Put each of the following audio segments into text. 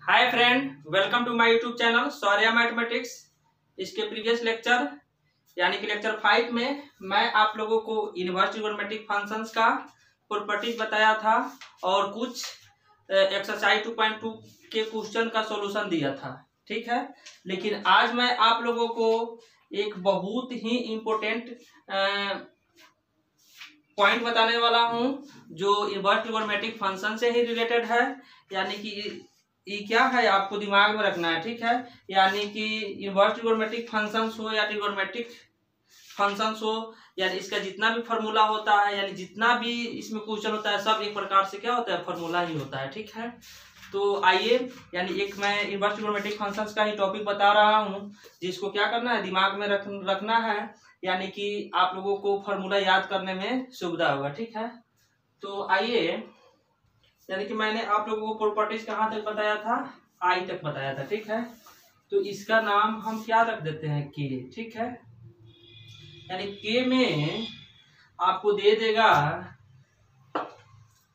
Hi friend, welcome to my YouTube channel Saurya mathematics. इसके previous lecture यानी कि lecture 5 में मैं आप लोगों को इनवर्स ट्रिगोनोमेट्रिक फंक्शंस का प्रॉपर्टीज बताया था और कुछ एक्सरसाइज 2.2 के क्वेश्चन का सॉल्यूशन दिया था। ठीक है, लेकिन आज मैं आप लोगों को एक बहुत ही इम्पोर्टेंट पॉइंट बताने वाला हूं जो इनवर्स ट्रिगोनोमेट्रिक फंक्शन से ही रिलेटेड है। यानी कि ये क्या है आपको दिमाग में रखना है। ठीक है, यानी कि इनवर्स ट्रिगोनोमेट्रिक फंक्शंस हो या ट्रिगोनोमेट्रिक फंक्शंस हो, यानी इसका जितना भी फॉर्मूला होता है, यानी जितना भी इसमें क्वेश्चन होता है, सब एक प्रकार से क्या होता है, फॉर्मूला ही होता है। ठीक है, तो आइए, यानी एक मैं इनवर्स ट्रिगोनोमेट्रिक फंक्शंस का ही टॉपिक बता रहा हूं जिसको क्या करना है, दिमाग में रखना है, यानी कि आप लोगों को फॉर्मूला याद करने में सुविधा होगा। ठीक है, तो आइए, यानी कि मैंने आप लोगों को प्रॉपर्टीज कहाँ तक बताया था, आई तक बताया था। ठीक है, तो इसका नाम हम क्या रख देते हैं, के। ठीक है, यानी के में आपको दे देगा,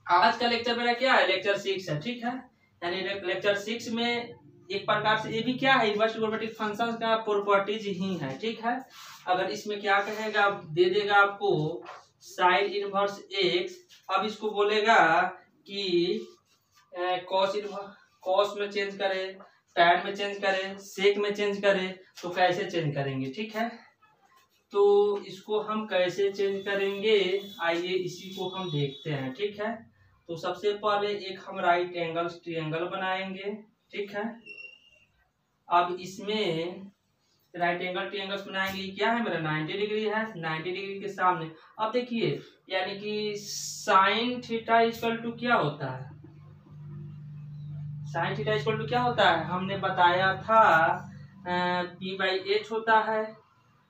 आज का लेक्चर मेरा क्या है, लेक्चर 6 है। ठीक है, यानी लेक्चर 6 में एक प्रकार से ये भी क्या है, इनवर्स ट्रिगोनोमेट्रिक फंक्शंस का प्रॉपर्टीज ही है। ठीक है, अगर इसमें क्या कहेगा, दे देगा आपको साइन इनवर्स एक्स। अब इसको बोलेगा कि कॉस में चेंज करे, टैन में चेंज करे, सेक में चेंज करे, तो कैसे चेंज करेंगे। ठीक है, तो इसको हम कैसे चेंज करेंगे, आइए इसी को हम देखते हैं। ठीक है, तो सबसे पहले एक हम राइट एंगल ट्रायंगल बनाएंगे। ठीक है, अब इसमें राइट एंगल ट्रायंगल बनाएंगे, क्या है मेरा 90 डिग्री है, 90 डिग्री के सामने। अब देखिए, यानी कि साइन थीटा इक्वल टू क्या होता है, साइन थीटा इक्वल टू क्या होता है, हमने बताया था p/h होता है।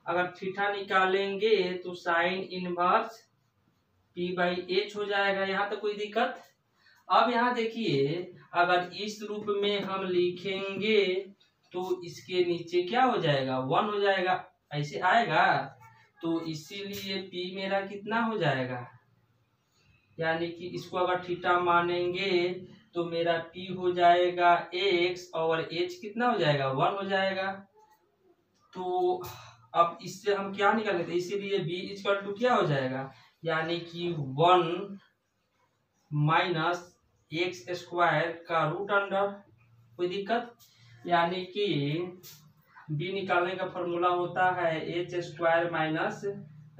अगर थीटा निकालेंगे तो साइन इनवर्स p/h हो जाएगा। यहाँ तक कोई दिक्कत। अब यहाँ देखिए, अगर इस रूप में हम लिखेंगे तो इसके नीचे क्या हो जाएगा, 1 हो जाएगा, ऐसे आएगा। तो इसीलिए p मेरा कितना हो जाएगा, यानी कि इसको अगर थीटा मानेंगे तो मेरा p हो जाएगा x और h कितना हो जाएगा, 1 हो जाएगा। तो अब इससे हम क्या निकाल लेते हैं, इसीलिए b इक्वल टू क्या हो जाएगा, यानी कि 1 माइनस एक्स स्क्वायर का रूट अंडर। कोई दिक्कत, यानी कि b निकालने का फॉर्मूला होता है H square minus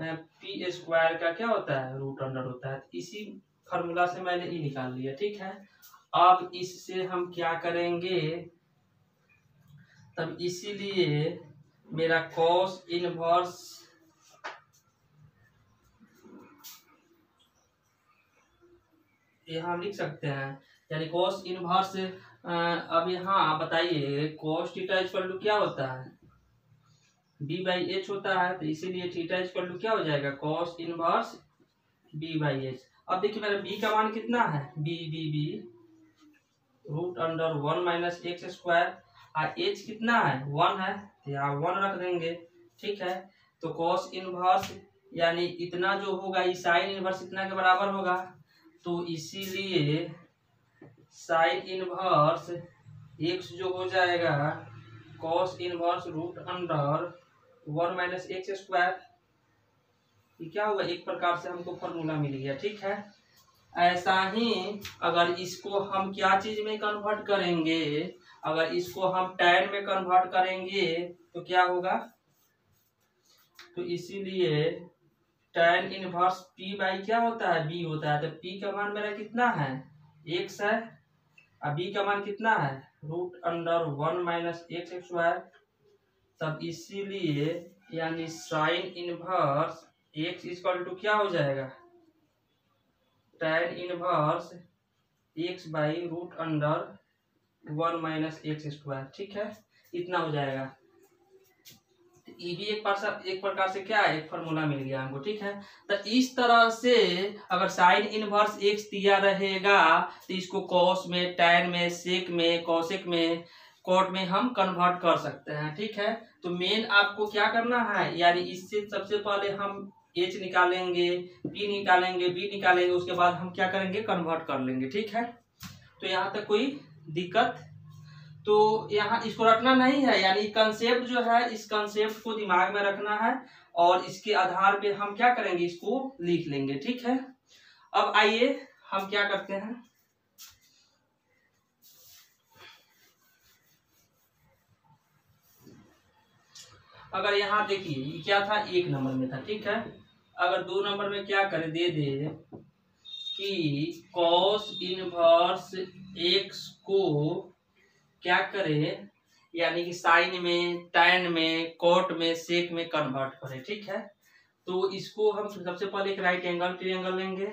P square का क्या होता है, रूट अंडर होता है। इसी फॉर्मूला से मैंने ई निकाल लिया। ठीक है, अब इससे हम क्या करेंगे, तब इसीलिए मेरा कॉस इनवर्स यहाँ लिख सकते हैं, यानी कॉस इनवर्स। अब यहाँ बताइए, कॉस थीटा इक्वल टू क्या होता है, b/h होता है। तो इसीलिए थीटा इक्वल टू क्या हो जाएगा, कॉस इनवर्स b/h। अब देखिए मेरा b का मान कितना है, b root under 1 minus x square, और h कितना है, 1 है, तो यहाँ 1 रख देंगे। ठीक है, तो कॉस इनवर्स यानी इतना जो होगा, ये साइन इनवर्स इतना के बराबर होगा। तो इसीलिए साइन इनवर्स एक्स जो हो जाएगा, cos inverse root under 1 minus x square, ये क्या होगा, एक प्रकार से हमको फॉर्मूला मिल गया। ठीक है, ऐसा ही अगर इसको हम क्या चीज में कन्वर्ट करेंगे, अगर इसको हम टैन में कन्वर्ट करेंगे तो क्या होगा, तो इसीलिए टैन इनवर्स p/ क्या होता है, b होता है। तो p का मान मेरा कितना है, x है, और b का मान कितना है, root under 1 minus x square. तब इसीलिए यानी sine inverse x equal to क्या हो जाएगा, tan inverse x by root under 1 minus x square. ठीक है, इतना हो जाएगा। ये भी एक प्रकार से क्या है, एक फॉर्मूला मिल गया हमको। ठीक है, तो इस तरह से अगर साइन इनवर्स एक्स दिया रहेगा तो इसको कॉस में, टैन में, सेक में, कॉसेक में, कॉट में हम कन्वर्ट कर सकते हैं। ठीक है, तो मेन आपको क्या करना है, यानी इससे सबसे पहले हम एच निकालेंगे, पी निकालेंगे, बी निकालेंगे, उसके बाद हम क्या करेंगे, कन्वर्ट कर लेंगे। ठीक है, तो यहाँ तक कोई दिक्कत। तो यहाँ इसको रखना नहीं है, यानी कंसेप्ट जो है इस कंसेप्ट को दिमाग में रखना है और इसके आधार पे हम क्या करेंगे, इसको लिख लेंगे। ठीक है, अब आइए हम क्या करते हैं, अगर यहाँ देखिए ये क्या था, 1 नंबर में था। ठीक है, अगर 2 नंबर में क्या करे, दे दे कि कॉस इनवर्स एक्स को क्या करे, यानी कि साइन में, टैन में, कॉट में, सेक में कन्वर्ट करे। ठीक है, तो इसको हम सबसे पहले एक राइट एंगल ट्रायंगल लेंगे।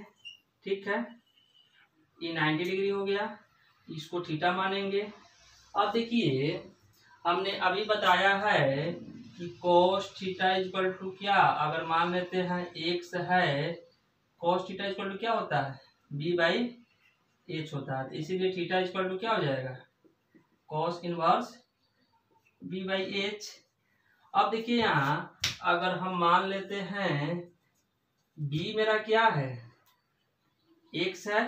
ठीक है, ये 90 डिग्री हो गया, इसको थीटा मानेंगे। अब देखिए हमने अभी बताया है कि cos थीटा इक्वल टू क्या, अगर मान लेते हैं x है, cos थीटा इक्वल टू क्या होता है, b बाई एच होता है, तो इसीलिए थीटा इक्वल टू क्या हो जाएगा, cos inverse b by H. अब देखिए यहाँ अगर हम मान लेते हैं b मेरा क्या है, x है,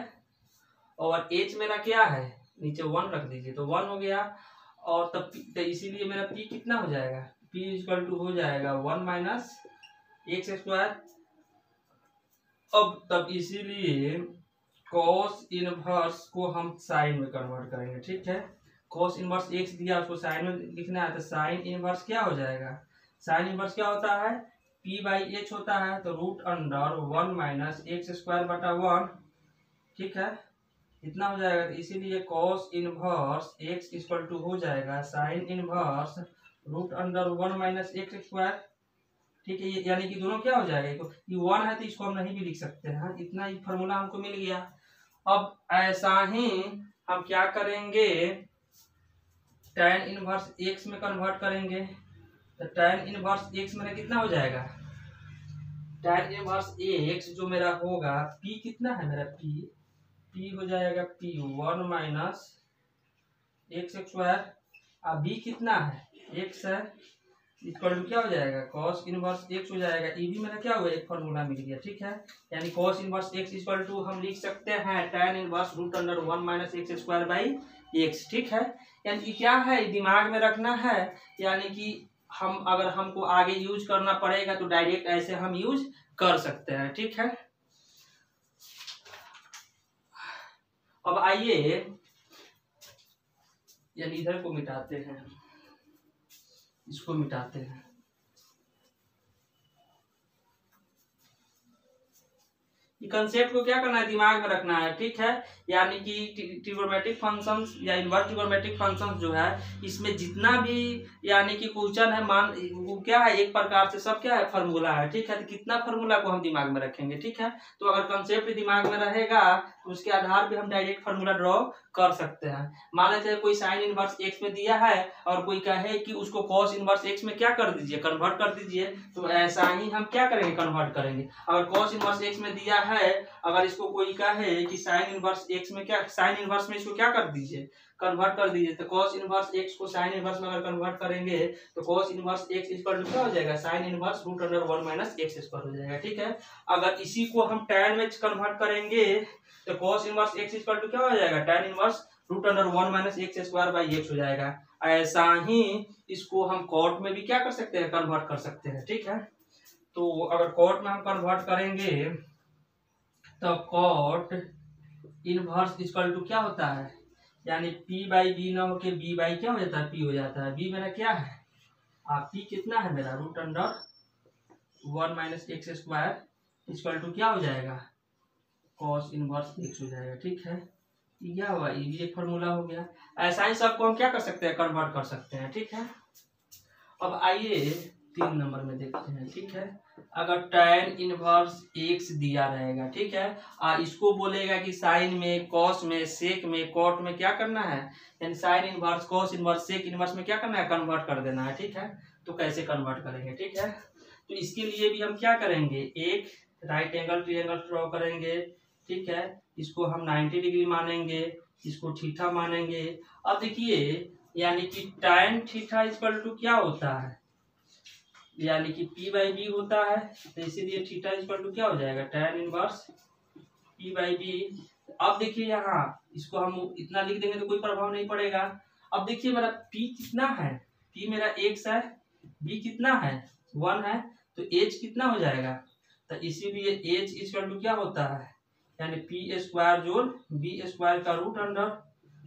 और h मेरा क्या है, नीचे 1 रख दीजिए तो 1 हो गया, और तब तो इसीलिए मेरा p कितना हो जाएगा, p इक्वल टू हो जाएगा 1 माइनस एक्स स्क्वायर। अब तब इसीलिए cos इनवर्स को हम साइन में कन्वर्ट करेंगे। ठीक है, cos इनवर्स एक्स दिया, उसको साइन में लिखना है, तो साइन इनवर्स क्या हो जाएगा, साइन इनवर्स क्या होता है, p बाई एच होता है, तो root under 1 minus x square बटा 1। ठीक है, इतना हो जाएगा, तो इसीलिए cos inverse x equal to हो जाएगा sine inverse root under 1 minus x square. ठीक है, यानी कि दोनों क्या हो जाएगा, तो ये 1 है तो इसको हम नहीं भी लिख सकते हैं, इतना ही फॉर्मूला हमको मिल गया। अब ऐसा ही हम क्या करेंगे, tan इनवर्स x में कन्वर्ट करेंगे, तो tan इनवर्स x मेरा कितना हो जाएगा, tan इनवर्स x जो मेरा होगा, p कितना है मेरा, p हो जाएगा p 1 माइनस एक्स स्क्वायर, अब b कितना है, x है, इक्वल टू क्या हो जाएगा, cos इनवर्स x हो जाएगा, ये भी मेरा क्या हुआ, एक फॉर्मूला मिल गया। ठीक है, यानी cos inverse x equal to हम लिख सकते हैं tan inverse root under 1 minus x square by x. ठीक है, यानी क्या है, दिमाग में रखना है, यानी कि हम अगर हमको आगे यूज करना पड़ेगा तो डायरेक्ट ऐसे हम यूज कर सकते हैं। ठीक है, अब आइए यानी इधर को मिटाते हैं, इसको मिटाते हैं, ये कंसेप्ट को क्या करना है, दिमाग में रखना है। ठीक है, यानी कि ट्रिगोनोमेट्रिक फंक्शंस या इनवर्स ट्रिगोनोमेट्रिक फंक्शंस जो है, इसमें जितना भी यानी कि क्वेश्चन है, मान वो क्या है, एक प्रकार से सब क्या है, फार्मूला है। ठीक है, तो कितना फार्मूला को हम दिमाग में रखेंगे। ठीक है, तो अगर कंसेप्ट दिमाग में रहेगा तो उसके आधार पे हम डायरेक्ट फार्मूला ड्रॉ कर सकते हैं। मान लेते हैं कोई साइन इनवर्स एक्स में दिया है और कोई कहे कि उसको कॉस इनवर्स एक्स में क्या कर दीजिए, कन्वर्ट कर दीजिए, तो ऐसा ही हम क्या करेंगे, कन्वर्ट करेंगे। अगर कॉस इनवर्स एक्स में दिया है, अगर इसको कोई कहे कि साइन इनवर्स एक्स में क्या, साइन इनवर्स में इसको क्या कर दीजिए, कन्वर्ट कर दीजिए, तो cos इनवर्स x को साइन इनवर्स में अगर कन्वर्ट करेंगे तो cos inverse x equal to क्या हो जाएगा, sine inverse root under 1 minus x square हो जाएगा। ठीक है, अगर इसी को हम tan में कन्वर्ट करेंगे तो cos inverse x equal to क्या हो जाएगा, tan inverse root under 1 minus x square by x हो जाएगा। ऐसा ही इसको हम कॉट में भी क्या कर सकते हैं, कन्वर्ट कर सकते हैं। ठीक है, तो अगर कॉट में हम कन्वर्ट करेंगे तो कॉट इनवर्स इक्वल टू क्या होता है, यानी p बाई बी ना होके b बाई क्या हो जाता है, p हो जाता है। b मेरा क्या है, p कितना है मेरा, root under 1 minus x square equal to क्या हो जाएगा, cos इनवर्स x हो जाएगा। ठीक है, ये क्या हुआ, ये भी एक फॉर्मूला हो गया। ऐसा ही सबको हम क्या कर सकते हैं, कन्वर्ट कर सकते हैं। ठीक है, अब आइए 3 नंबर में देखते हैं। ठीक है, अगर tan इनवर्स x दिया रहेगा, ठीक है, इसको बोलेगा कि साइन में, कॉस में, सेक में, कॉट में क्या करना है, यानी sine inverse, cos inverse, sec inverse में क्या करना है, कन्वर्ट कर देना है। ठीक है, तो कैसे कन्वर्ट करेंगे। ठीक है, तो इसके लिए भी हम क्या करेंगे, एक राइट एंगल ट्रायंगल ड्रॉ करेंगे। ठीक है, इसको हम 90 डिग्री मानेंगे, इसको थीटा मानेंगे। अब देखिए यानी कि tan थीटा इक्वल टू क्या होता है, यानी कि p बाई बी होता है, तो इसीलिए थीटा इक्वल टू क्या हो जाएगा, tan inverse p by b. अब देखिए यहाँ इसको हम इतना लिख देंगे तो कोई प्रभाव नहीं पड़ेगा। अब देखिए मेरा p कितना है, p मेरा x है, b कितना है 1 है, तो h कितना हो जाएगा, तो इसीलिए h इक्वल टू क्या होता है, यानी p स्क्वायर जोड़ b स्क्वायर का रूट अंडर,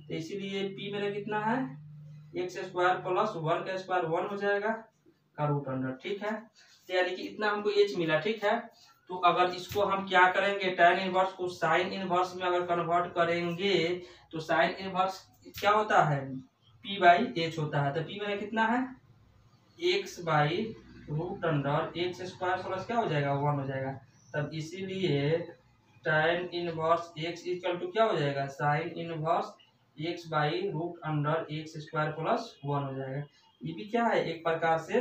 तो इसीलिए p मेरा कितना है x स्क्वायर प्लस 1 का स्क्वायर 1 हो जाएगा का रूट अंडर। ठीक है, तो यानी कि इतना हमको h मिला। ठीक है, तो अगर इसको हम क्या करेंगे, tan इनवर्स को साइन इनवर्स में अगर कन्वर्ट करेंगे तो साइन इनवर्स क्या होता है p बाई h होता है, तो p मेरा कितना है x by root under x square plus क्या हो जाएगा 1 हो जाएगा, तब इसीलिए tan inverse x equal to क्या हो जाएगा sine inverse x by root under x square plus 1 हो जाएगा। ये भी क्या है एक प्रकार से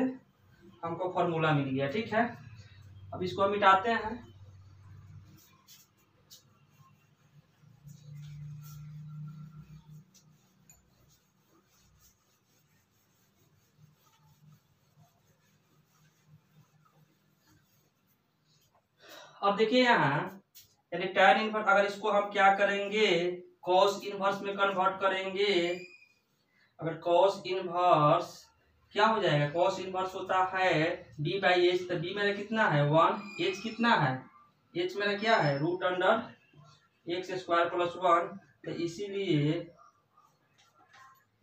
हमको फॉर्मूला मिल गया। ठीक है, अब इसको हम मिटाते हैं। अब देखिए यहाँ यानी tan इनवर्स, अगर इसको हम क्या करेंगे cos इनवर्स में कन्वर्ट करेंगे, अगर cos इनवर्स क्या हो जाएगा, cos इनवर्स होता है b बाई एच, तो b मेरा कितना है 1, h कितना है h मेरा क्या है root under x square plus 1, तो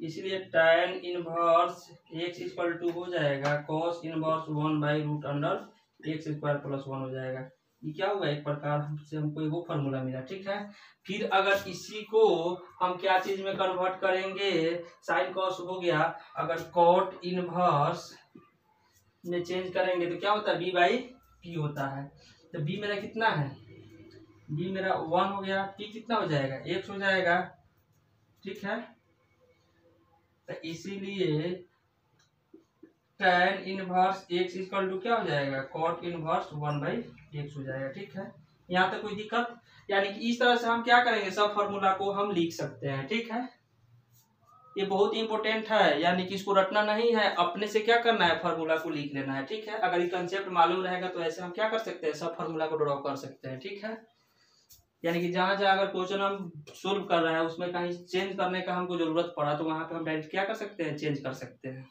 इसीलिए tan inverse x equal to हो जाएगा cos inverse 1 by root under x square plus 1 हो जाएगा। ये क्या होगा एक प्रकार से हमको वो फॉर्मूला मिला। ठीक है, फिर अगर इसी को हम क्या चीज में कन्वर्ट करेंगे, साइन कॉस हो गया, अगर कॉट इनवर्स में चेंज करेंगे तो क्या होता है b बाई पी होता है, तो b मेरा कितना है, b मेरा 1 हो गया, p कितना हो जाएगा x हो जाएगा। ठीक है, तो इसीलिए tan inverse x equal to क्या हो जाएगा cot इनवर्स 1 बाई एक्स हो जाएगा। ठीक है, यहाँ तक कोई दिक्कत, यानी कि इस तरह से हम क्या करेंगे सब फॉर्मूला को हम लिख सकते हैं। ठीक है, ये बहुत इंपॉर्टेंट है, यानी कि इसको रटना नहीं है, अपने से क्या करना है फॉर्मूला को लिख लेना है। ठीक है, अगर ये कंसेप्ट मालूम रहेगा तो ऐसे हम क्या कर सकते हैं सब फॉर्मूला को ड्रॉ कर सकते हैं। ठीक है, यानी कि जहां जहां अगर क्वेश्चन हम सोल्व कर रहे हैं उसमें कहीं चेंज करने का हमको जरूरत पड़ा तो वहां पे हम डायरेक्ट क्या कर सकते हैं चेंज कर सकते हैं।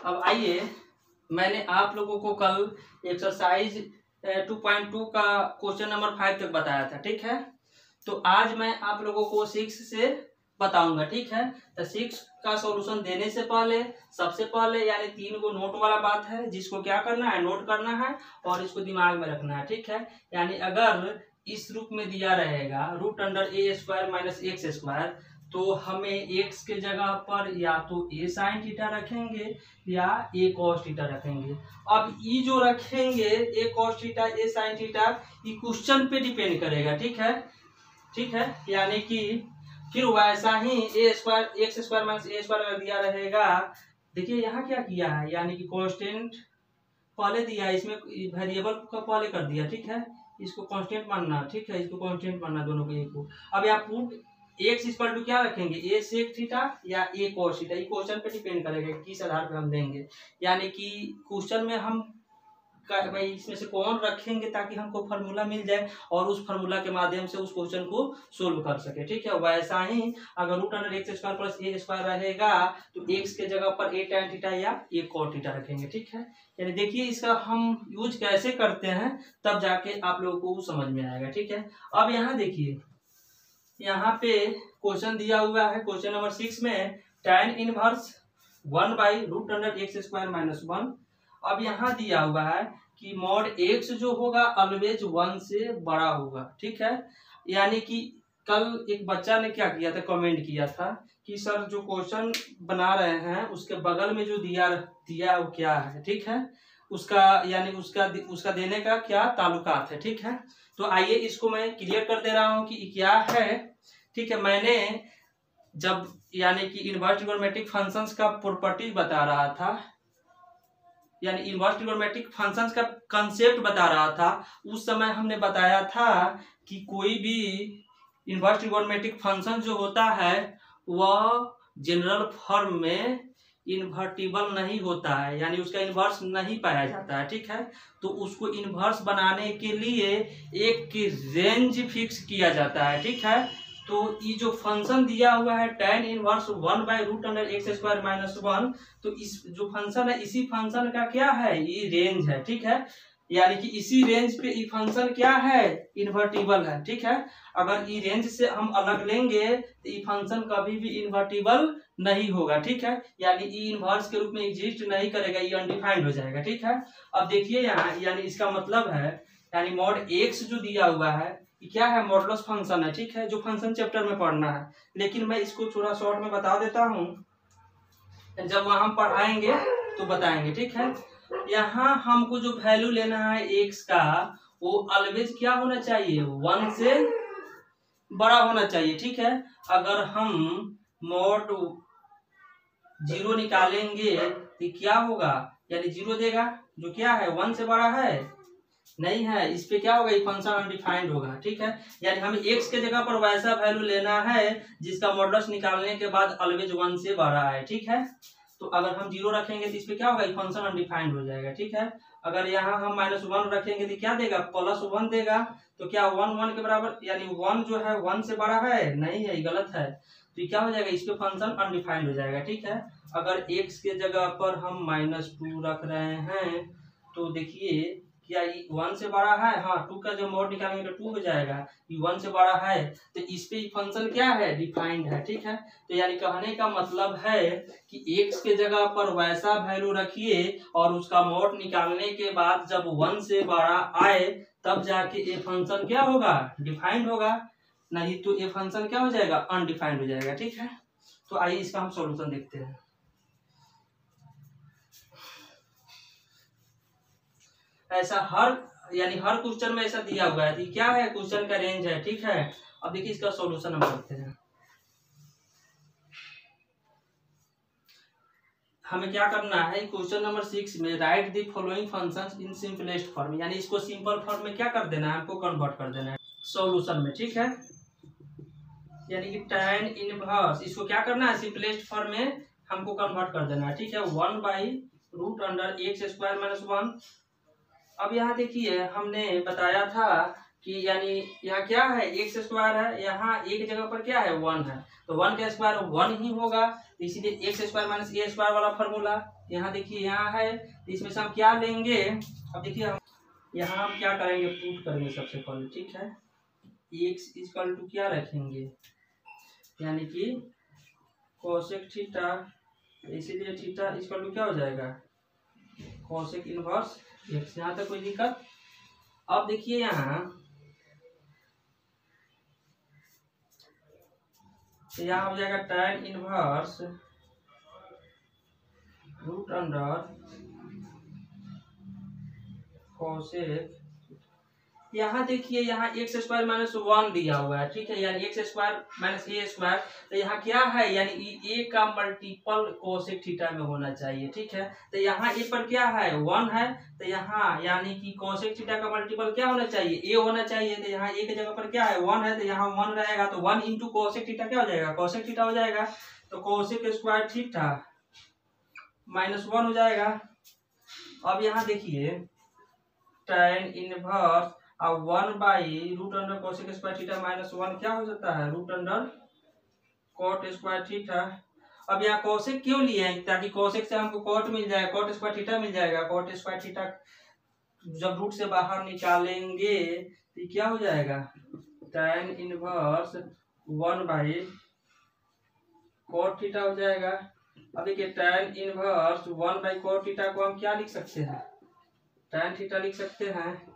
अब आइए, मैंने आप लोगों को कल एक्सरसाइज 2.2 का क्वेश्चन नंबर 5 तक बताया था। ठीक है, तो आज मैं आप लोगों को 6 से बताऊंगा। ठीक है, तो 6 का सॉल्यूशन देने से पहले सबसे पहले यानी 3 को नोट वाला बात है, जिसको क्या करना है नोट करना है और इसको दिमाग में रखना है। ठीक है, यानी अगर इस रूप में दिया रहेगा root under a square minus x square, तो हमें x के जगह पर या तो a साइन थीटा रखेंगे या a cos थीटा रखेंगे। अब ये जो रखेंगे a cos theta a sine theta ये क्वेश्चन पे डिपेंड करेगा। ठीक है, ठीक है, यानी कि फिर वैसा ही a square x square minus A square दिया रहेगा। देखिए यहाँ क्या किया है, यानी कि कांस्टेंट पहले दिया है, इसमें वेरिएबल का पहले कर दिया। ठीक है, इसको कांस्टेंट मानना। ठीक है, इसको कांस्टेंट मानना दोनों को एक को। अब यहाँ पुट एक्स इक्वल टू क्या रखेंगे ए सेक थीटा या ए कोस थीटा, ये क्वेश्चन पे डिपेंड करेगा किस आधार पे हम देंगे। यानी कि क्वेश्चन में हम भाई इसमें से कौन रखेंगे ताकि हमको फार्मूला मिल जाए और उस फार्मूला के माध्यम से उस क्वेश्चन को सोल्व कर सके। ठीक है, वैसा ही अगर root under x square plus a square रहेगा तो एक्स के जगह पर ए tan थीटा या ए cot थीटा रखेंगे। ठीक है, यानी देखिए इसका हम यूज कैसे करते हैं तब जाके आप लोगों को समझ में आएगा। ठीक है, अब यहाँ देखिए यहाँ पे क्वेश्चन दिया हुआ है क्वेश्चन नंबर 6 में tan inverse 1 by root under x square minus 1। अब यहाँ दिया हुआ है कि मॉड एक्स जो होगा ऑलवेज 1 से बड़ा होगा। ठीक है, यानी कि कल एक बच्चा ने क्या किया था कमेंट किया था कि सर जो क्वेश्चन बना रहे हैं उसके बगल में जो दिया वो क्या है। ठीक है, उसका यानी उसका देने का क्या ताल्लुकात है। ठीक है, तो आइए इसको मैं क्लियर कर दे रहा हूँ कि क्या है। ठीक है, मैंने जब यानी कि इनवर्स ट्रिगोनोमेट्रिक फंक्शंस का प्रॉपर्टीज बता रहा था, यानी इनवर्स ट्रिगोनोमेट्रिक फंक्शंस का कंसेप्ट बता रहा था, उस समय हमने बताया था कि कोई भी इनवर्स ट्रिगोनोमेट्रिक फंक्शन जो होता है वह जनरल फॉर्म में इन्वर्टिबल नहीं होता है, यानी उसका इन्वर्स नहीं पाया जाता है, ठीक है। तो उसको इन्वर्स बनाने के लिए एक की रेंज फिक्स किया जाता है, ठीक है। तो ये जो फंक्शन दिया हुआ है tan इनवर्स 1/√x² - 1, तो इस जो फंक्शन है इसी फंक्शन का क्या है, ये रेंज है, ठीक है। यानी कि इसी रेंज पे ये फंक्शन क्या है, इन्वर्टिबल है, ठीक है। अगर ये रेंज से हम अलग लेंगे तो ये फंक्शन कभी भी इन्वर्टिबल नहीं होगा, ठीक है। यानी ई इनवर्स के रूप में एग्जिस्ट नहीं करेगा, ये अनडिफाइंड हो जाएगा, ठीक है। अब देखिए यहाँ, यानी इसका मतलब है, यानी मॉड एक्स जो दिया हुआ है ये क्या है, मॉडुलस फंक्शन है, ठीक है, जो फंक्शन चैप्टर में पढ़ना है। लेकिन मैं इसको थोड़ा शॉर्ट में बता देता हूँ, जब वहां हम पढ़ाएंगे तो बताएंगे, ठीक है। यहाँ हमको जो वैल्यू लेना है एक्स का, वो ऑलवेज क्या होना चाहिए, 1 से बड़ा होना चाहिए, ठीक है। अगर हम मॉड 0 निकालेंगे तो क्या होगा, यानी 0 देगा, जो क्या है 1 से बड़ा है नहीं है, इस पे क्या होगा, ये फंक्शन अनडिफाइंड होगा, ठीक है। यानी हमें x के जगह पर वैसा वैल्यू लेना है जिसका मॉडुलस निकालने के बाद ऑलवेज 1 से बड़ा है, ठीक है। तो अगर हम 0 रखेंगे तो इस पे क्या होगा, ये फंक्शन अनडिफाइंड हो जाएगा, ठीक है। अगर यहाँ हम -1 रखेंगे तो क्या देगा, +1 देगा। तो क्या 1 1 के बराबर, यानी 1 जो है 1 से बड़ा है नहीं है, ये गलत है। तो क्या हो जाएगा, इस पे फंक्शन अनडिफाइंड हो जाएगा, ठीक है। अगर x के जगह पर हम -2 रख रहे हैं तो देखिए क्या ये 1 से बड़ा है, हाँ 2 का जो मॉड निकालेंगे तो 2 हो जाएगा, ये 1 से बड़ा है तो इस पे फंक्शन क्या है, डिफाइंड है, ठीक है। तो यानी कहने का मतलब है कि x के जगह पर वैसा वैल्यू रखिए और उसका मॉड निकालने के बाद जब 1 से बड़ा आए तब जाके ये फंक्शन क्या होगा, डिफाइंड होगा, नहीं तो ये फंक्शन क्या हो जाएगा, अनडिफाइंड हो जाएगा, ठीक है। तो आइए इसका हम सॉल्यूशन देखते हैं। ऐसा यानी हर क्वेश्चन में ऐसा दिया हुआ है, क्या है, क्वेश्चन का रेंज है, ठीक है। अब देखिए इसका सॉल्यूशन हम करते हैं। हमें क्या करना है, क्वेश्चन नंबर 6 में right the following functions in simplest form, यानी इसको सिंपल फॉर्म में क्या कर देना है, हमको कन्वर्ट कर देना है सॉल्यूशन में, ठीक है। यानी कि tan इनवर्स, इसको क्या करना है, सिंपलेस्ट फॉर्म में हमको कन्वर्ट कर देना है, ठीक है। 1/√x² - 1। अब यहाँ देखिए हमने बताया था कि यानी यहाँ क्या है, x² है, यहाँ एक जगह पर क्या है 1 है, तो 1 का स्क्वायर 1 ही होगा, तो इसीलिए x² - a² वाला फॉर्मूला यहाँ देखिए यहाँ है। तो इसमें से हम क्या लेंगे, अब देखिए हम यहाँ हम क्या करेंगे, पुट करेंगे सबसे पहले, ठीक है। x इक्वल टू क्या रखेंगे, यानी कि कोसेक थीटा, इसीलिए थीटा इक्वल टू क्या हो जाएगा, कोसेक इनवर्स x। यहाँ तक कोई दिक्कत। अब देखिए यहाँ तो यहाँ हो जाएगा tan इनवर्स √अंडर कोसेक, यहाँ देखिए यहाँ x² - 1 दिया हुआ है, ठीक है, यानी x² - a²। तो यहाँ क्या है, यानी a का मल्टीपल कोसेक थीटा में होना चाहिए, ठीक है। तो यहाँ a पर क्या है 1 है, तो यहाँ यानी कि कोसेक थीटा का मल्टीपल क्या होना चाहिए, a होना चाहिए। तो यहाँ a के जगह पर क्या है 1 है, तो यहाँ 1 रहेगा, तो 1 इंटू कोसेक थीटा क्या हो जाएगा, कोसेक थीटा हो जाएगा। तो कोसेक स्क्वायर थीटा -1 हो जाएगा। अब यहाँ देखिए tan इनवर्स अब 1/√अंडर कोसेक स्क्वायर थीटा -1 क्या हो जाता है, √अंडर कॉट स्क्वायर थीटा। अब यहाँ कोसेक क्यों लिए हैं, ताकि कोसेक से हमको कॉट मिल जाएगा, कॉट स्क्वायर थीटा मिल जाएगा। कॉट स्क्वायर थीटा जब रूट से बाहर निकालेंगे तो क्या हो जाएगा, tan इनवर्स 1/कॉट थीटा हो जाएगा। अब देखिए tan इनवर्स 1/कॉट थीटा को हम क्या लिख सकते हैं, tan थीटा लिख सकते हैं।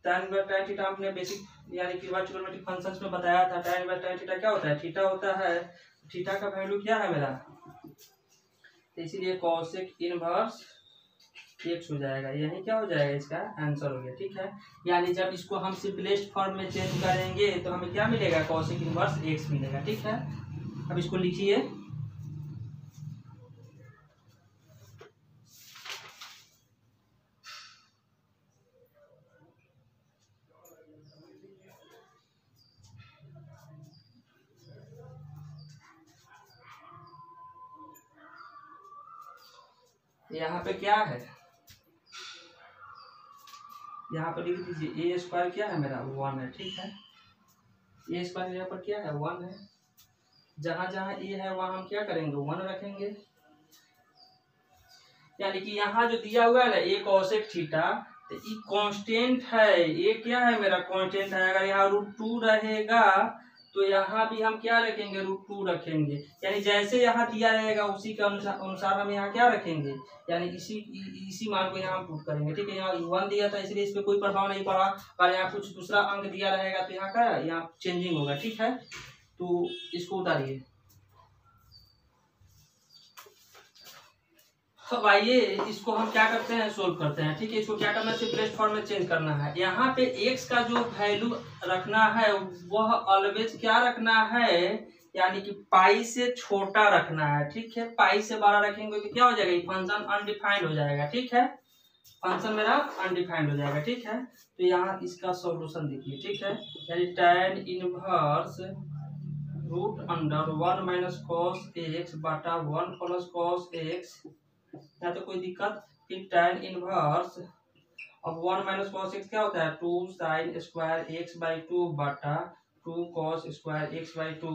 tan थीटा हमने बेसिक यानी कि ट्रिग्नोमेट्रिक फंक्शंस में बताया था, tan थीटा क्या होता है, थीटा होता है। थीटा का वैल्यू क्या है मेरा, तो इसीलिए कोसेक इनवर्स x हो जाएगा, यही क्या हो जाएगा, इसका आंसर हो गया, ठीक है। यानी जब इसको हम सिंपलेस्ट फॉर्म में चेंज करेंगे तो हमें क्या मिलेगा, कोसेक इनवर्स x मिलेगा, ठीक है। अब इसको लिखिए, यहाँ पे क्या है, यहाँ पर लिख दीजिए ए स्क्वायर क्या है मेरा 1 है, ठीक है। ए स्क्वायर यहाँ पर क्या है 1 है, जहां जहां ए है वहां हम क्या करेंगे 1 रखेंगे। यानी कि यहाँ जो दिया हुआ है ना ए कोसेक थीटा, तो ये कांस्टेंट है, ये क्या है मेरा कांस्टेंट है। अगर यहाँ √2 रहेगा तो यहाँ भी हम क्या रखेंगे √2 रखेंगे। यानी जैसे यहाँ दिया रहेगा उसी के अनुसार हम यहाँ क्या रखेंगे, यानी इसी मान को यहाँ हम पुट करेंगे, ठीक है। यहाँ 1 दिया था इसलिए इस पर कोई प्रभाव नहीं पड़ा, और यहाँ कुछ दूसरा अंक दिया रहेगा तो यहाँ का यहाँ चेंजिंग होगा, ठीक है। तो इसको उतारिए। अब आइए इसको हम क्या करते हैं सोल्व करते हैं, ठीक है। इसको क्या करना है सिंपलेस्ट फॉर्म में चेंज करना है। यहाँ पे x का जो वैल्यू रखना है वह ऑलवेज क्या रखना है, यानी कि पाई से छोटा रखना है, ठीक है। पाई से बड़ा रखेंगे तो क्या हो जाएगा, ये फंक्शन अनडिफाइंड हो जाएगा, ठीक है। फंक्शन मेरा अनडिफाइंड हो जाएगा, ठीक है। तो यहाँ इसका सॉल्यूशन देखिए, ठीक है। यानी tan inverse √1 minus cos x बटा 1 प्लस cos x, या तो कोई दिक्कत। फिर tan इनवर्स अब 1 माइनस cos x क्या होता है 2 sin स्क्वायर x/2 बटा 2 cos स्क्वायर x/2,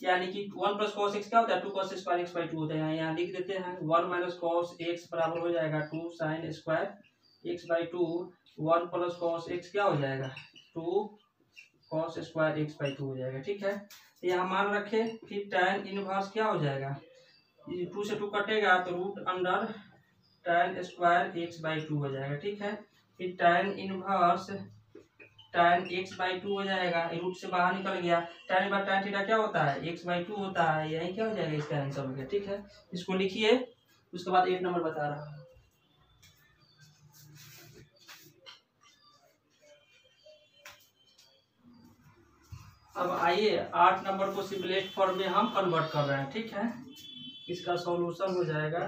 यानी कि 1 प्लस cos x क्या होता है 2 cos स्क्वायर x/2 होता है। यहाँ लिख देते हैं 1 माइनस cos x बराबर हो जाएगा 2 sin square x/2, 1 plus cos x क्या हो जाएगा 2 cos स्क्वायर x/2 हो जाएगा, ठीक है। यहाँ मान रखे। फिर tan इनवर्स क्या हो जाएगा, 2 से 2 कटेगा तो √tan स्क्वायर x/2 हो जाएगा, ठीक है। फिर tan इनवर्स tan x/2 हो जाएगा, रूट से बाहर निकल गया। tan बाय tan थीटा क्या होता है x/2 होता है, यही क्या हो जाएगा इसका आंसर हो गया, ठीक है। इसको लिखिए, उसके बाद 8 नंबर बता रहा हूँ। अब आइए 8 नंबर को सिंपलेस्ट फॉर्म में हम कन्वर्ट कर रहे हैं, ठीक है। इसका सॉल्यूशन हो जाएगा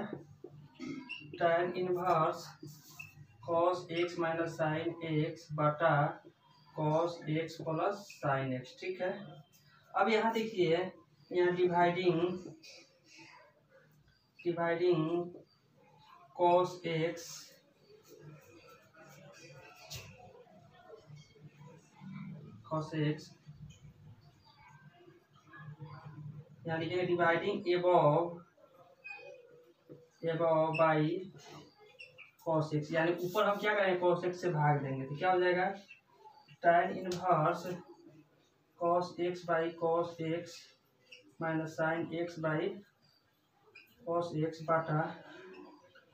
tan inverse cos x minus sine x बटा cos x plus sine x, ठीक है। अब यहाँ देखिए, यहाँ डिवाइडिंग cos x यहाँ लिखेंगे dividing above by cos x, यानी ऊपर हम क्या करेंगे cos x से भाग देंगे तो क्या हो जाएगा tan inverse cos x by cos x minus sine x by cos x बटा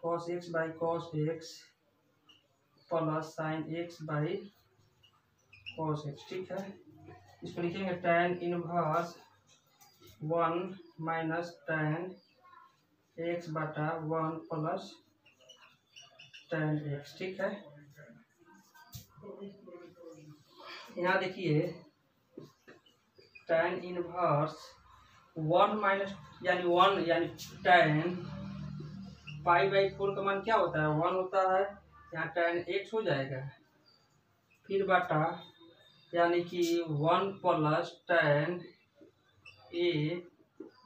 cos x by cos x plus sine x by cos x, ठीक है। इसको लिखेंगे tan inverse 1 minus tan x बटा 1 प्लस tan x, ठीक है। यहाँ देखिए tan इनवर्स 1 माइनस यानी 1 यानी tan π/4 का मान क्या होता है 1 होता है, यहाँ tan x हो जाएगा। फिर बटा यानी कि 1 plus tan a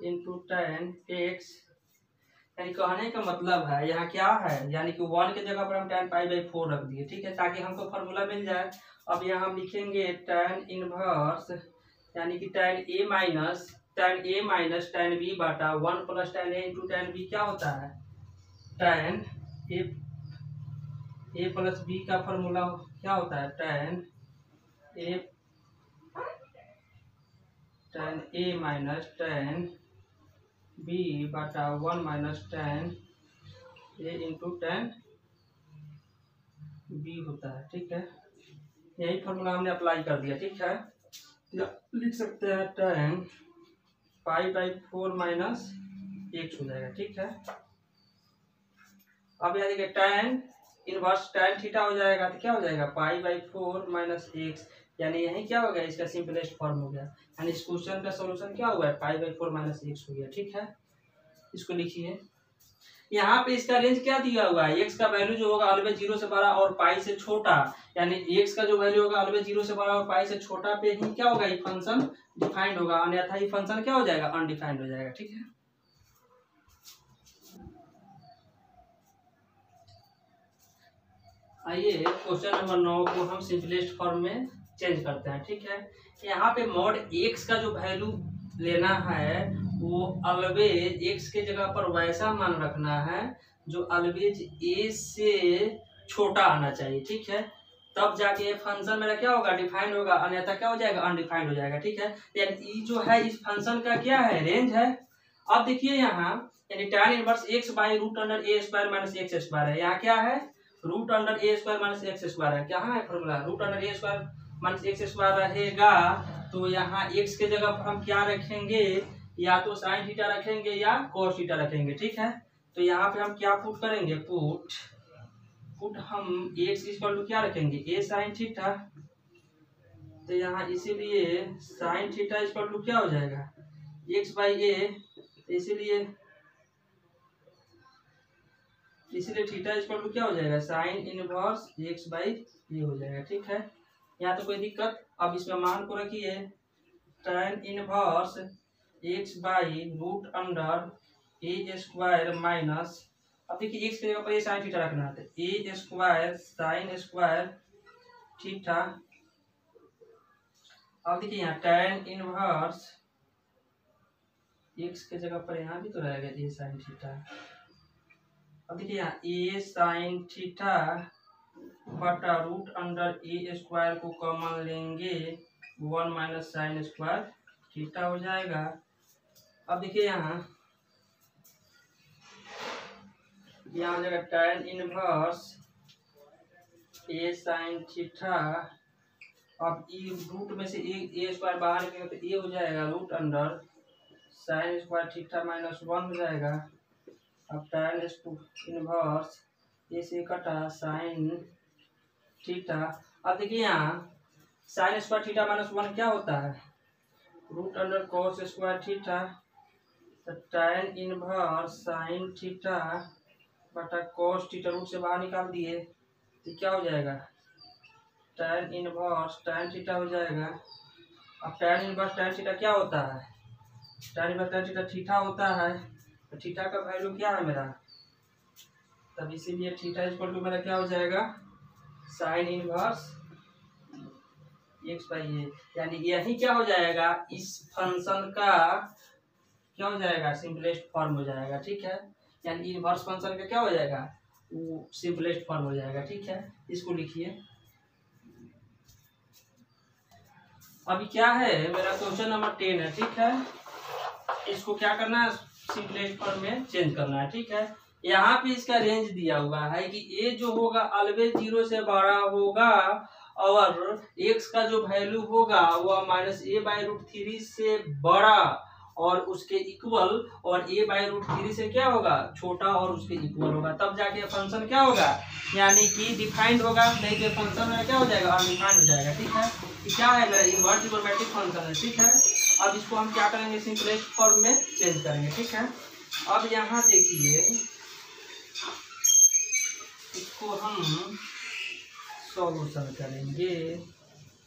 into tan x, यानी कहने का मतलब है यहाँ क्या है, यानी कि 1 के जगह पर हम tan π/4 रख दिए, ठीक है, ताकि हमको फार्मूला मिल जाए। अब यहाँ हम लिखेंगे tan इनवर्स यानी कि tan a minus tan b बटा 1 plus tan a into tan b क्या होता है tan a प्लस b का फार्मूला क्या होता है tan a minus tan b बटा 1 minus tan a into tan b होता है, ठीक है। यही फॉर्मूला हमने अप्लाई कर दिया, ठीक है। लिख सकते हैं tan π/4 माइनस x हो जाएगा, ठीक है। अब यहाँ देखिए tan इनवर्स tan थीटा हो जाएगा तो क्या हो जाएगा π/4 माइनस x, यानी यही क्या हो गया इसका सिंपलेस्ट फॉर्म हो गया, यानी इस क्वेश्चन का सॉल्यूशन क्या हुआ है π/4 माइनस x हो गया, ठीक है। इसको लिखिए। यहाँ पे इसका रेंज क्या दिया हुआ है, x का वैल्यू जो होगा ऑलवेज 0 से बड़ा और पाई से छोटा, यानी x का जो वैल्यू होगा ऑलवेज 0 से बड़ा और पाई से छोटा पे ही क्या होगा ये फंक्शन डिफाइंड होगा, अन्यथा ये फंक्शन क्या हो जाएगा अनडिफाइंड हो जाएगा, ठीक है। आइए क्वेश्चन नंबर 9 को हम सिंपलेस्ट फॉर्म में चेंज करते हैं। ठीक है, यहाँ पे मॉड एक्स का जो वैल्यू लेना है वो ऑलवेज एक्स के जगह पर वैसा मान रखना है जो ऑलवेज ए से छोटा आना चाहिए। ठीक है, तब जाके फंक्शन मेरा क्या होगा, डिफाइंड होगा, अन्यथा क्या हो जाएगा, अनडिफाइंड हो जाएगा। ठीक है, यानी जो है इस फंक्शन का क्या है, रेंज है। अब देखिए यहाँ यानी tan inverse x by root under a square minus x square है। यहाँ क्या है, root under a square minus x square है। क्या है formula, root under a square minus x square रहेगा। तो यहाँ x के जगह पर हम क्या रखेंगे, या तो साइन थीटा रखेंगे या cos थीटा रखेंगे। ठीक है, तो यहाँ पे हम क्या पुट करेंगे, पुट हम x इक्वल टू क्या रखेंगे, a साइन थीटा। तो यहाँ इसीलिए साइन थीटा इक्वल टू क्या हो जाएगा, x बाई ए। इसीलिए थीटा इक्वल टू क्या हो जाएगा, साइन इनवर्स x बाई ए हो जाएगा। ठीक है, यहाँ तो कोई दिक्कत। अब इसमें मान को रखिए, tan inverse x by root under a square minus, अब देखिए x के जगह पर ये साइन थीटा रखना है, ए स्क्वायर साइन स्क्वायर थीटा। अब देखिए यहाँ tan इनवर्स x के जगह पर यहाँ भी तो रहेगा ए साइन थीटा। अब देखिए यहाँ ए साइन थीटा बटा रूट अंडर ए स्क्वायर को कॉमन लेंगे, 1 माइनस साइन स्क्वायर थीटा हो जाएगा। अब देखिए यहाँ हो जाएगा tan इनवर्स ए साइन थीटा। अब ई रूट में से ए स्क्वायर बाहर निकलेगा तो ए हो जाएगा, root under sine square theta minus 1 हो जाएगा। अब tan इनवर्स ए से कटा साइन थीटा। अब देखिए यहाँ साइन स्क्वायर थीटा माइनस 1 क्या होता है, root under cos square theta. तो tan इनवर्स साइन थीटा बटा कॉस थीटा, रूट से बाहर निकाल दिए तो क्या हो जाएगा, tan इनवर्स tan थीटा हो जाएगा। अब tan इनवर्स tan थीटा क्या होता है, tan inverse tan theta theta होता है। तो थीटा का वैल्यू क्या है मेरा, तब इसीलिए थीटा इक्वल टू मेरा क्या हो जाएगा, साइन इनवर्स एक्स बाई ए। यानी यही क्या हो जाएगा, इस फंक्शन का क्या हो जाएगा, सिंपलेस्ट फॉर्म हो जाएगा। ठीक है, यानी इनवर्स फंक्शन का क्या हो जाएगा, वो सिंपलेस्ट फॉर्म हो जाएगा। ठीक है, इसको लिखिए। अभी क्या है मेरा क्वेश्चन नंबर 10 है। ठीक है, इसको क्या करना है, सिंपलेस्ट फॉर्म में चेंज करना है। ठीक है, यहाँ पे इसका रेंज दिया हुआ है कि ए जो होगा ऑलवेज 0 से बड़ा होगा और एक्स का जो वैल्यू होगा वह माइनस ए बाई रूट 3 से बड़ा और उसके इक्वल, और ए बाई रूट 3 से क्या होगा, छोटा और उसके इक्वल होगा। तब जाके फंक्शन क्या होगा, यानी कि डिफाइंड होगा, नहीं तो फंक्शन में क्या हो जाएगा, अनडिफाइंड हो जाएगा। ठीक है, क्या है मेरा इनवर्स ट्रिग्नोमेट्रिक फंक्शन है। ठीक है, अब इसको हम क्या करेंगे, सिंपलेस्ट फॉर्म में चेंज करेंगे। ठीक है, अब यहाँ देखिए इसको हम सॉल्यूशन करेंगे।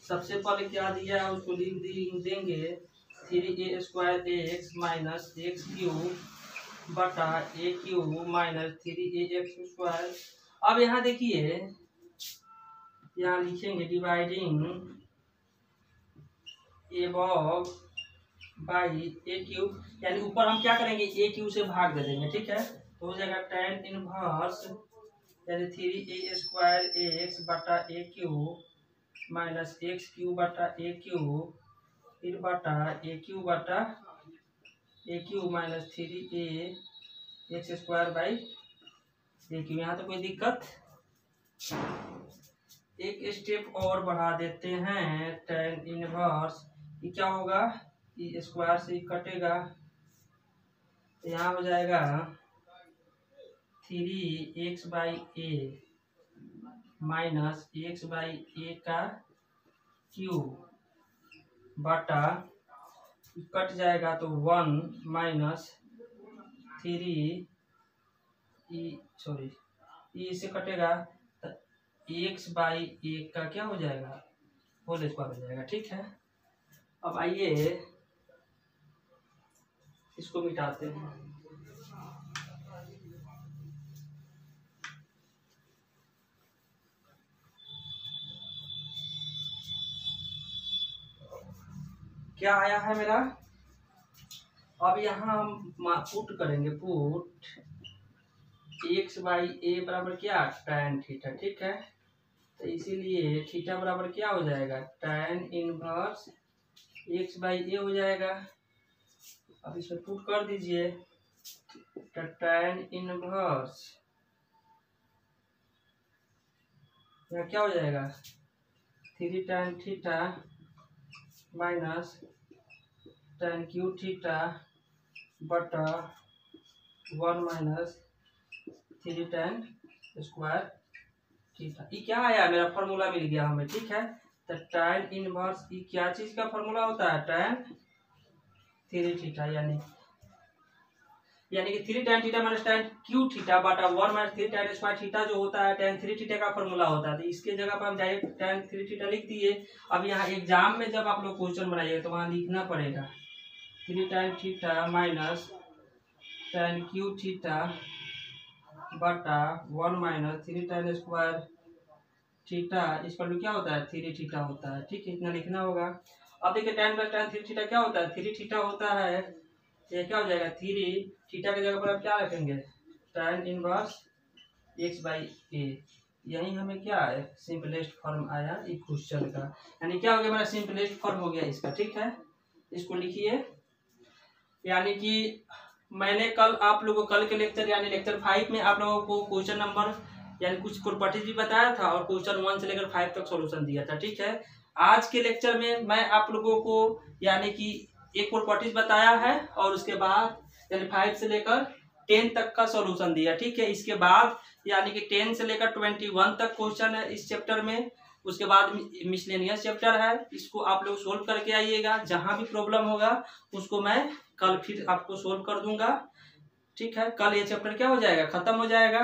सबसे पहले क्या दिया है उसको लिख देंगे, 3a square x minus x cube बटा a cube minus 3ax square. अब यहाँ देखिए, यहाँ लिखेंगे dividing above by a cube, यानी ऊपर हम क्या करेंगे, ए क्यूब से भाग दे देंगे। ठीक है, तो हो जाएगा tan इनवर्स यानी 3a स्क्वायर एक्स बटा a cube minus x cube बटा ए क्यूब, फिर बटा a cube minus 3a x square by a cube. यहाँ तो कोई दिक्कत, एक स्टेप और बढ़ा देते हैं, tan इनवर्स ये क्या होगा, ये स्क्वायर से कटेगा, यहाँ हो जाएगा 3x by a minus x by a का क्यूब बटा कट जाएगा तो 1 माइनस 3 ई से कटेगा तो एक्स बाई ए का क्या हो जाएगा, होल स्क्वायर हो जाएगा। ठीक है, अब आइए इसको मिटाते हैं। क्या आया है मेरा। अब यहाँ हम पुट करेंगे, पुट एक्स बाई ए बराबर क्या, tan थीटा, ठीक है। तो इसीलिए थीटा बराबर क्या हो जाएगा, tan इनवर्स एक्स बाई ए हो जाएगा। अब इसमें पुट कर दीजिए, तो tan इनवर्स यहाँ क्या हो जाएगा, 3 tan theta minus tan Q theta बटा 1 माइनस 3 tan स्क्वायर थीटा। ये क्या आया, मेरा फॉर्मूला मिल गया हमें, ठीक है। तो tan इनवर्स ये क्या चीज का फॉर्मूला होता है, tan 3 थीटा, यानी कि 3 tan theta minus tan Q theta बटा 1 माइनस 3 tan स्क्वायर थीटा जो होता है tan 3 थीटा का फॉर्मूला होता है। तो इसके जगह पर हम डायरेक्ट tan 3 थीटा लिख दिए। अब यहाँ एग्जाम में जब आप लोग क्वेश्चन बनाइएगा तो वहाँ लिखना पड़ेगा 3 tan theta minus tan Q theta बटा 1 माइनस 3 tan स्क्वायर थीटा, इस पर क्या होता है, 3 थीटा होता है, ठीक है, इतना लिखना होगा। अब देखिए tan प्लस tan 3 थीटा क्या होता है, 3 थीटा होता है। ये क्या हो जाएगा, 3 थीटा की जगह पर आप क्या रखेंगे, tan इनवर्स एक्स बाई ए। यही हमें क्या है, सिंपलेस्ट फॉर्म आया इस क्वेश्चन का, यानी क्या हो गया, मेरा सिंपलेस्ट फॉर्म हो गया इसका, ठीक है। इसको लिखिए, यानी कि मैंने कल आप लोगों को कल के लेक्चर यानी लेक्चर 5 में आप लोगों को क्वेश्चन नंबर यानी कुछ प्रॉपर्टीज भी बताया था और क्वेश्चन 1 से लेकर 5 तक सॉल्यूशन दिया था, ठीक है। आज के लेक्चर में मैं आप लोगों को यानी कि एक प्रॉपर्टीज बताया है और उसके बाद यानी 5 से लेकर 10 तक का सॉल्यूशन दिया, ठीक है। इसके बाद यानी कि 10 से लेकर 21 तक क्वेश्चन है इस चैप्टर में। उसके बाद मिसलेनियस चैप्टर है, इसको आप लोग सोल्व करके आइएगा। जहां भी प्रॉब्लम होगा उसको मैं कल फिर आपको सोल्व कर दूंगा, ठीक है। कल ये चैप्टर क्या हो जाएगा, खत्म हो जाएगा।